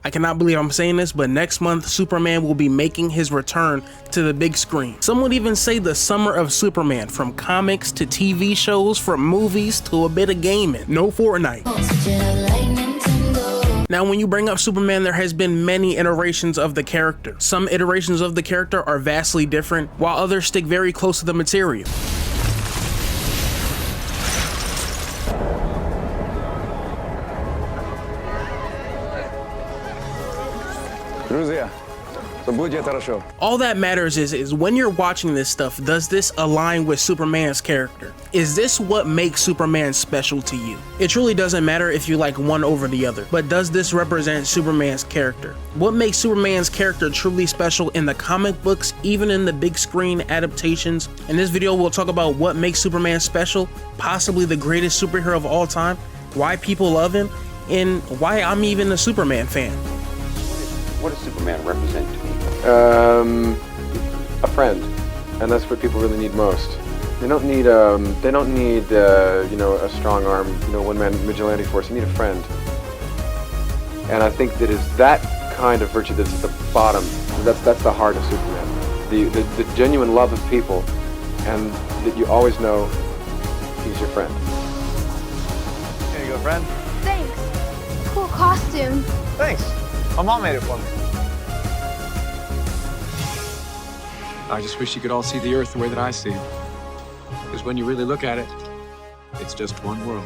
I cannot believe I'm saying this, but next month, Superman will be making his return to the big screen. Some would even say the summer of Superman, from comics to TV shows, from movies to a bit of gaming. No Fortnite. Now, when you bring up Superman, there has been many iterations of the character. Some iterations of the character are vastly different, while others stick very close to the material. All that matters is when you're watching this stuff, does this align with Superman's character? Is this what makes Superman special to you? It truly doesn't matter if you like one over the other, but does this represent Superman's character? What makes Superman's character truly special in the comic books, even in the big screen adaptations? In this video, we'll talk about what makes Superman special, possibly the greatest superhero of all time, why people love him, and why I'm even a Superman fan. What does Superman represent to you? A friend, and that's what people really need most. They don't need you know, a strong arm, you know, one-man vigilante force. You need a friend, and I think that is that kind of virtue that's at the bottom. That's the heart of Superman. The genuine love of people, and that you always know he's your friend. Here you go, friend. Thanks. Cool costume. Thanks. My mom made it for me. I just wish you could all see the Earth the way that I see it. Because when you really look at it, it's just one world.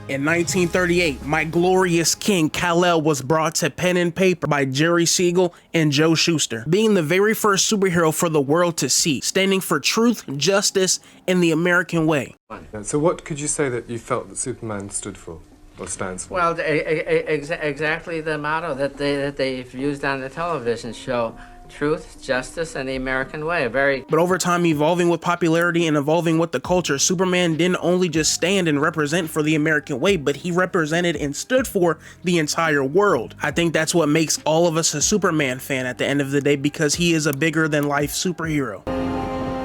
In 1938, my glorious king Kal-El was brought to pen and paper by Jerry Siegel and Joe Shuster, being the very first superhero for the world to see, standing for truth, justice, and the American way. So what could you say that you felt that Superman stood for, or stands for? Well, exactly the motto that they've used on the television show. Truth, justice, and the American way. But over time, evolving with popularity and evolving with the culture, Superman didn't only just stand and represent for the American way, but he represented and stood for the entire world. I think that's what makes all of us a Superman fan at the end of the day, because he is a bigger than life superhero.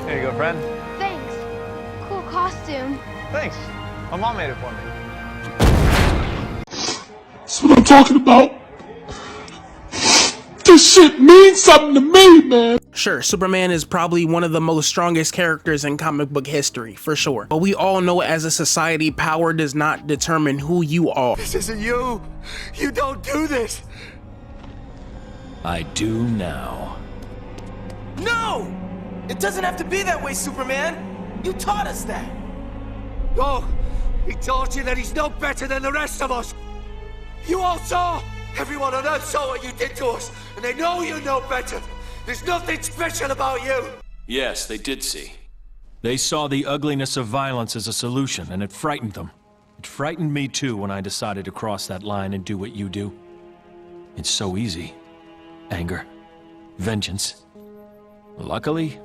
Here you go, friend. Thanks. Cool costume. Thanks. My mom made it for me. That's what I'm talking about. This shit means something to me, man. Sure, Superman is probably one of the most strongest characters in comic book history, for sure. But we all know as a society, power does not determine who you are. This isn't you. You don't do this. I do now. No! It doesn't have to be that way, Superman. You taught us that. Oh, he taught you that he's no better than the rest of us. You all saw. Everyone on Earth saw what you did to us, and they know you know better. There's nothing special about you. Yes, they did see. They saw the ugliness of violence as a solution, and it frightened them. It frightened me too when I decided to cross that line and do what you do. It's so easy. Anger. Vengeance. Luckily,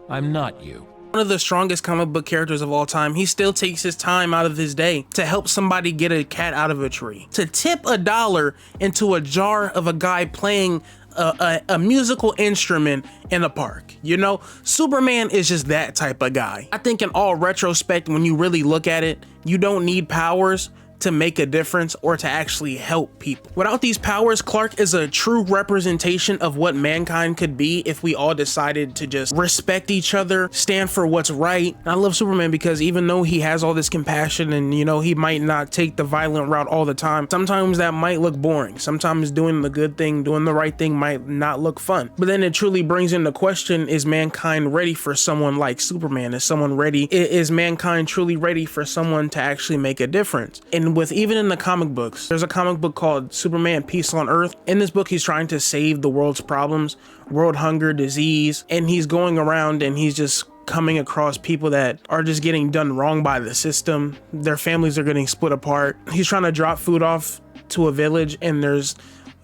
I'm not you. One of the strongest comic book characters of all time, he still takes his time out of his day to help somebody get a cat out of a tree, to tip $1 into a jar of a guy playing a musical instrument in a park. You know, Superman is just that type of guy. I think in all retrospect, when you really look at it, you don't need powers to make a difference or to actually help people. Without these powers, Clark is a true representation of what mankind could be if we all decided to just respect each other, stand for what's right. And I love Superman because even though he has all this compassion and, you know, he might not take the violent route all the time, sometimes that might look boring. Sometimes doing the good thing, doing the right thing might not look fun. But then it truly brings into question, is mankind ready for someone like Superman? Is someone ready? Is mankind truly ready for someone to actually make a difference? And with even in the comic books, there's a comic book called Superman Peace on Earth. In this book, he's trying to save the world's problems, world hunger, disease, and he's going around and he's just coming across people that are just getting done wrong by the system. Their families are getting split apart. He's trying to drop food off to a village and there's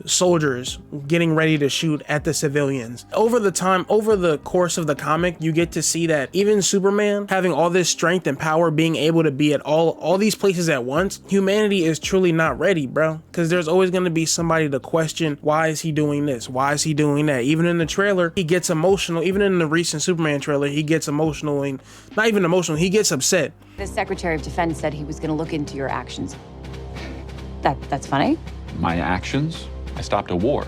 soldiers getting ready to shoot at the civilians. Over the course of the comic, you get to see that even Superman having all this strength and power, being able to be at all these places at once, humanity is truly not ready, bro. Because there's always going to be somebody to question, why is he doing this? Why is he doing that? Even in the trailer, he gets emotional. Even in the recent Superman trailer, he gets emotional, and not even emotional, he gets upset. The Secretary of Defense said he was going to look into your actions. That's funny? My actions? I stopped a war.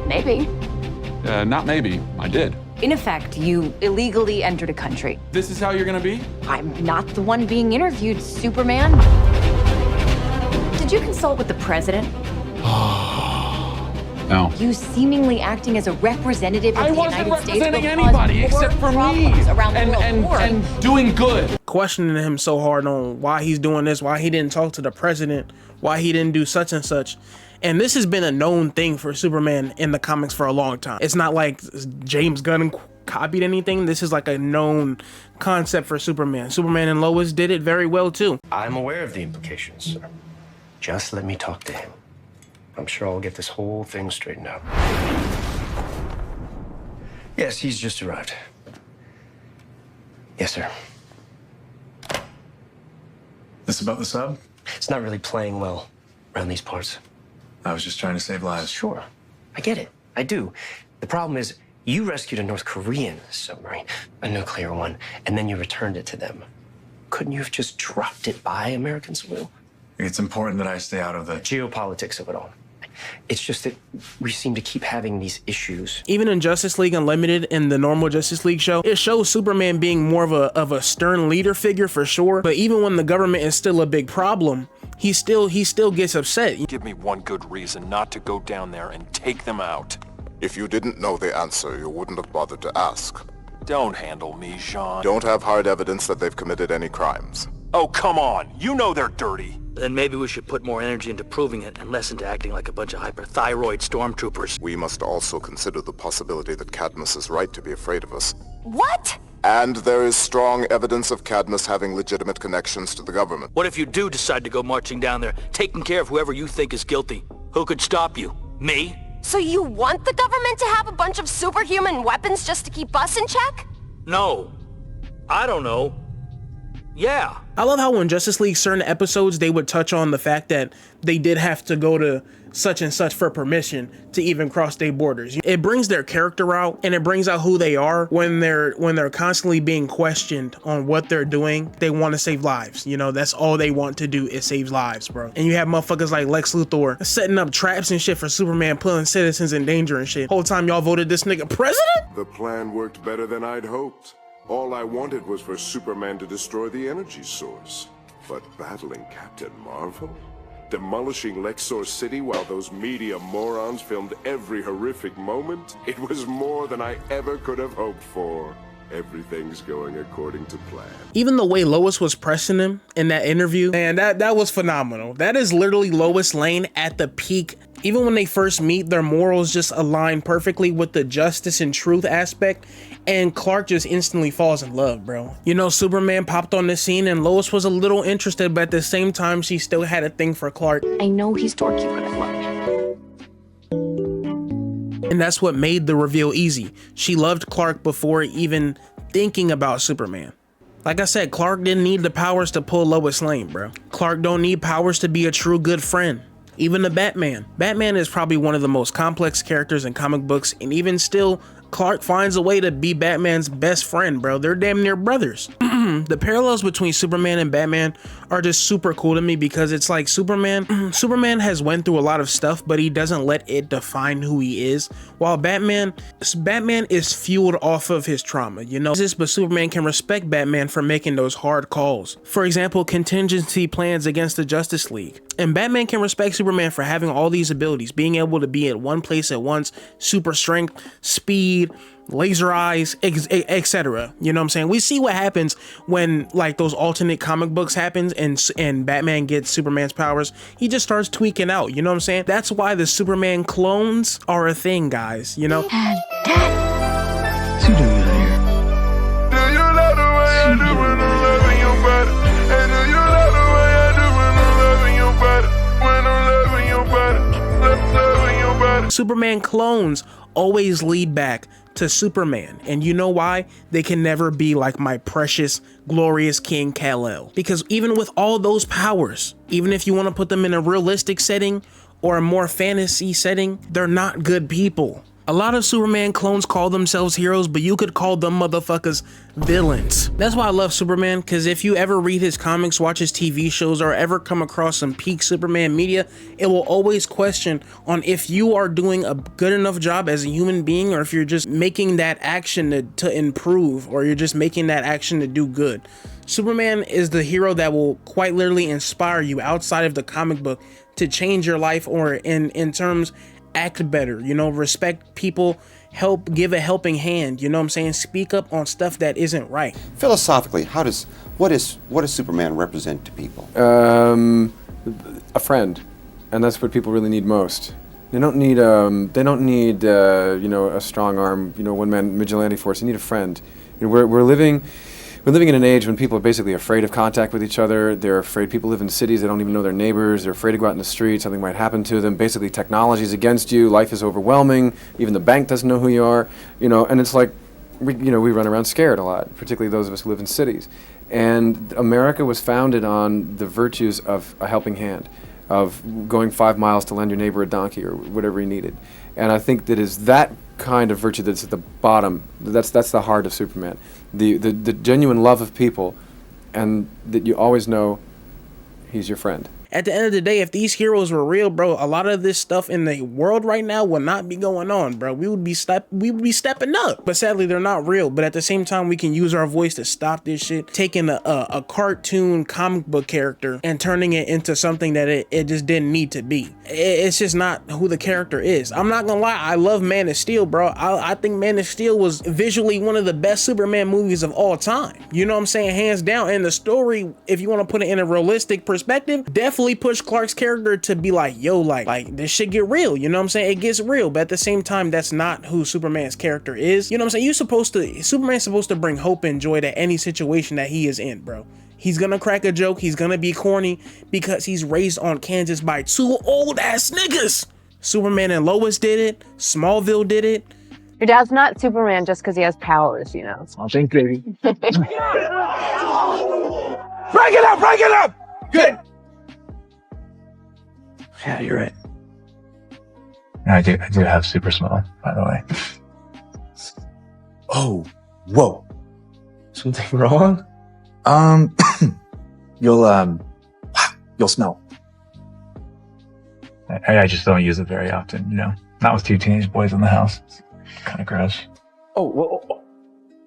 Maybe. Not maybe, I did. In effect, you illegally entered a country. This is how you're gonna be? I'm not the one being interviewed, Superman. Did you consult with the president? No. You seemingly acting as a representative of the United States will representing cause anybody more except for me problems around the world. and doing good. Questioning him so hard on why he's doing this, why he didn't talk to the president, why he didn't do such and such. And this has been a known thing for Superman in the comics for a long time. It's not like James Gunn copied anything. This is like a known concept for Superman. Superman and Lois did it very well too. I'm aware of the implications, sir. Just let me talk to him. I'm sure I'll get this whole thing straightened out. Yes, he's just arrived. Yes, sir. This about the sub? It's not really playing well around these parts. I was just trying to save lives. Sure. I get it. I do. The problem is, you rescued a North Korean submarine, a nuclear one, and then you returned it to them. Couldn't you have just dropped it by American soil? It's important that I stay out of the geopolitics of it all. It's just that we seem to keep having these issues. Even in Justice League Unlimited, in the normal Justice League show, it shows Superman being more of a stern leader figure for sure. But even when the government is still a big problem, he still gets upset. Give me one good reason not to go down there and take them out. If you didn't know the answer, you wouldn't have bothered to ask. Don't handle me, Jean. Don't have hard evidence that they've committed any crimes. Oh, come on. You know they're dirty. Then maybe we should put more energy into proving it and less into acting like a bunch of hyperthyroid stormtroopers. We must also consider the possibility that Cadmus is right to be afraid of us. What? And there is strong evidence of Cadmus having legitimate connections to the government. What if you do decide to go marching down there, taking care of whoever you think is guilty? Who could stop you? Me? So you want the government to have a bunch of superhuman weapons just to keep us in check? No. I don't know. Yeah. I love how in Justice League certain episodes they would touch on the fact that they did have to go to such and such for permission to even cross their borders. It brings their character out and it brings out who they are when they're constantly being questioned on what they're doing. They want to save lives. You know, that's all they want to do is save lives, bro. And you have motherfuckers like Lex Luthor setting up traps and shit for Superman, putting citizens in danger and shit. Whole time y'all voted this nigga president? The plan worked better than I'd hoped. All I wanted was for Superman to destroy the energy source. But battling Captain Marvel? Demolishing Lexor City while those media morons filmed every horrific moment? It was more than I ever could have hoped for. Everything's going according to plan. Even the way Lois was pressing him in that interview, man, that was phenomenal. That is literally Lois Lane at the peak. Even when they first meet, their morals just align perfectly with the justice and truth aspect, and Clark just instantly falls in love, bro. You know, Superman popped on the scene and Lois was a little interested, but at the same time, she still had a thing for Clark. I know he's dorky, but I love him. And that's what made the reveal easy. She loved Clark before even thinking about Superman. Like I said, Clark didn't need the powers to pull Lois Lane, bro. Clark don't need powers to be a true good friend. Even the Batman. Batman is probably one of the most complex characters in comic books, and even still, Clark finds a way to be Batman's best friend, bro. They're damn near brothers. The parallels between Superman and Batman are just super cool to me because it's like Superman has went through a lot of stuff, but he doesn't let it define who he is. While Batman is fueled off of his trauma, you know? But Superman can respect Batman for making those hard calls. For example, contingency plans against the Justice League. And Batman can respect Superman for having all these abilities, being able to be at one place at once, super strength, speed, laser eyes, etc. You know what I'm saying? We see what happens when like those alternate comic books happens and Batman gets Superman's powers. He just starts tweaking out, you know what I'm saying? That's why the Superman clones are a thing, guys, you know? Dad. What's you doing out here? Do you love the way I do when I'm loving your body? And do you love the way I do when I'm loving your body? When I'm loving your body, loving your body. Superman clones always lead back to Superman, and you know why? They can never be like my precious, glorious King Kal-El. Because even with all those powers, even if you want to put them in a realistic setting or a more fantasy setting, they're not good people. A lot of Superman clones call themselves heroes, but you could call them motherfuckers villains. That's why I love Superman, because if you ever read his comics, watch his TV shows, or ever come across some peak Superman media, it will always question on if you are doing a good enough job as a human being, or if you're just making that action to improve, or you're just making that action to do good. Superman is the hero that will quite literally inspire you outside of the comic book to change your life, or in terms, act better, you know, respect people, give a helping hand, you know what I'm saying? Speak up on stuff that isn't right. Philosophically, what does Superman represent to people? A friend, and that's what people really need most. They don't need you know, a strong arm, you know, one-man vigilante force. They need a friend. You know, we're living in an age when people are basically afraid of contact with each other. They're afraid. People live in cities, they don't even know their neighbors. They're afraid to go out in the street, something might happen to them. Basically, technology is against you. Life is overwhelming. Even the bank doesn't know who you are. You know, and it's like, we run around scared a lot, particularly those of us who live in cities. And America was founded on the virtues of a helping hand, of going 5 miles to lend your neighbor a donkey or whatever he needed. And I think that is that kind of virtue that's at the bottom. That's the heart of Superman. The genuine love of people, and that you always know he's your friend. At the end of the day, if these heroes were real, bro, a lot of this stuff in the world right now would not be going on, bro. We would be stepping up. But sadly, they're not real. But at the same time, we can use our voice to stop this shit. Taking a cartoon comic book character and turning it into something that it just didn't need to be. It's just not who the character is. I'm not gonna lie, I love Man of Steel, bro. I think Man of Steel was visually one of the best Superman movies of all time. You know what I'm saying? Hands down. And the story, if you want to put it in a realistic perspective, definitely push Clark's character to be like, yo, like this shit get real, you know what I'm saying? It gets real, but at the same time, that's not who Superman's character is. You know what I'm saying? Superman's supposed to bring hope and joy to any situation that he is in, bro. He's gonna crack a joke, he's gonna be corny, because he's raised on Kansas by 2 old ass niggas. Superman and Lois did it, Smallville did it. Your dad's not Superman just because he has powers, you know. Oh, thank you, baby. Break it up! Break it up! Good! Yeah, you're right. I do have super smell, by the way. Oh, whoa. Something wrong? You'll smell. I just don't use it very often, you know? Not with 2 teenage boys in the house. It's kind of gross. Oh, whoa.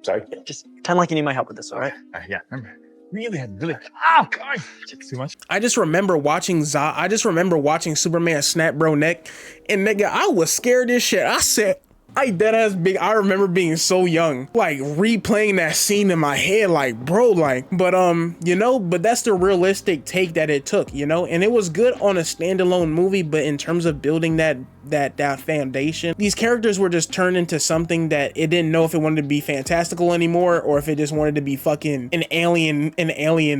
Sorry. Just pretend like you need my help with this, all right? Yeah, remember. Oh, God. Too much. I just remember watching Superman snap bro neck, and nigga, I was scared as shit. I said, I remember being so young, like replaying that scene in my head, like, bro, like, but you know, but that's the realistic take that it took, you know, and it was good on a standalone movie, but in terms of building that foundation, these characters were just turned into something that it didn't know if it wanted to be fantastical anymore, or if it just wanted to be fucking an alien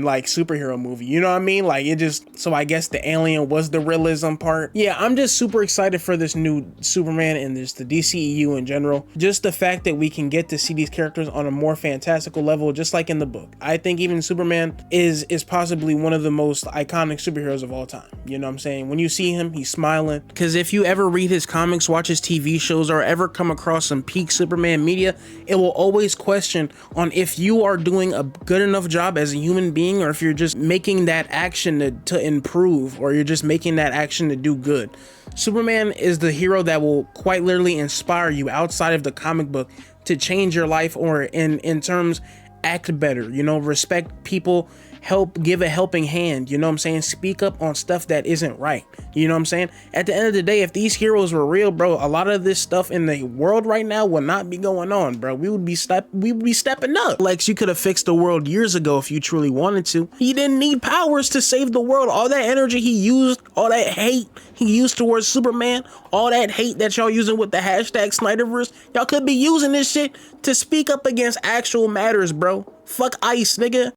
like superhero movie, you know what I mean? Like, it just, so I guess the alien was the realism part. Yeah, I'm just super excited for this new Superman and the DCEU in general. Just the fact that we can get to see these characters on a more fantastical level, just like in the book. I think even Superman is possibly one of the most iconic superheroes of all time. You know what I'm saying? When you see him, he's smiling. Because if you ever read his comics, watch his TV shows, or ever come across some peak Superman media, it will always question on if you are doing a good enough job as a human being, or if you're just making that action to improve, or you're just making that action to do good. Superman is the hero that will quite literally inspire you outside of the comic book to change your life, or in terms, act better, you know, respect people, give a helping hand, you know what I'm saying? Speak up on stuff that isn't right, you know what I'm saying? At the end of the day, if these heroes were real, bro, a lot of this stuff in the world right now would not be going on, bro. We would be stepping up. Lex, you could have fixed the world years ago if you truly wanted to. He didn't need powers to save the world. All that energy he used, all that hate he used towards Superman, all that hate that y'all using with the hashtag Snyderverse, y'all could be using this shit to speak up against actual matters, bro. Fuck ICE, nigga.